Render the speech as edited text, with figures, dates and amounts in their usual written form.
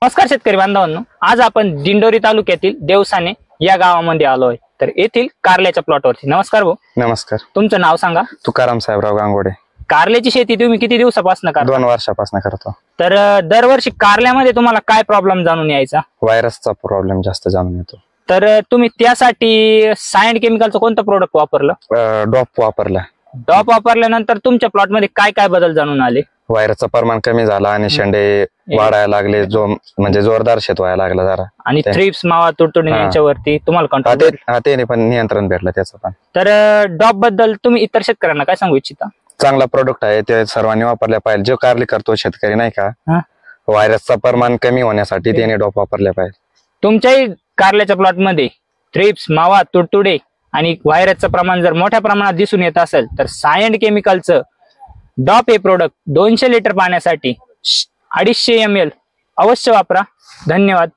नमस्कार शेतकरी बांधवांनो, आज आपण दिंडोरी तालुक्यातील देवसाने या गावामध्ये आलोय। तर येथील कारल्याच्या प्लॉटवरती। नमस्कार भाऊ। नमस्कार। तुमचं नाव सांगा? तुकाराम साहेबराव गांगोडे। कारल्याची शेती तुम्ही किती दिवसापासून करता? 2 वर्षापासून करतो। तर दरवर्षी कारल्यामध्ये तुम्हाला काय प्रॉब्लेम जाणून यायचा? व्हायरसचा प्रॉब्लेम जास्त जाणून येतो। तर तुम्ही त्यासाठी सायंट केमिकलचं कोणतं प्रोडक्ट वापरलं? डॉप वापरला। डॉप वापरल्यानंतर तुमच्या प्लॉट मध्ये काय काय बदल जाणून आले? व्हायरसचं प्रमाण कमी झाला आणि शेंडे वाढायला लागले, जो म्हणजे जोरदार शेत व्हायला लागला जरा। आणि थ्रिप्स मावा तुडतुडी यांच्यावरती तुम्हाला कंट्रोल ते पण नियंत्रण भेटलं त्याचं पण। तर डॉप बद्दल तुम्ही इतर शेतकऱ्यांना काय सांगू इच्छिता? चांगला प्रोडक्ट आहे, ते सर्वांनी वापरले पाहिजे। जो कारली करतो शेतकरी नाही का, व्हायरसचं प्रमाण कमी होण्यासाठी त्याने डॉप वापरले पाहिजे। तुमच्याही कारल्याच्या प्लॉट मध्ये थ्रिप्स मावा तुडतुडे आणि व्हायरसचं प्रमाण जर मोठ्या प्रमाणात दिसून येत असेल तर सायंट केमिकलचं डॉप हे प्रोडक्ट 200 लिटर पाण्यासाठी 250 ml अवश्य वापरा। धन्यवाद।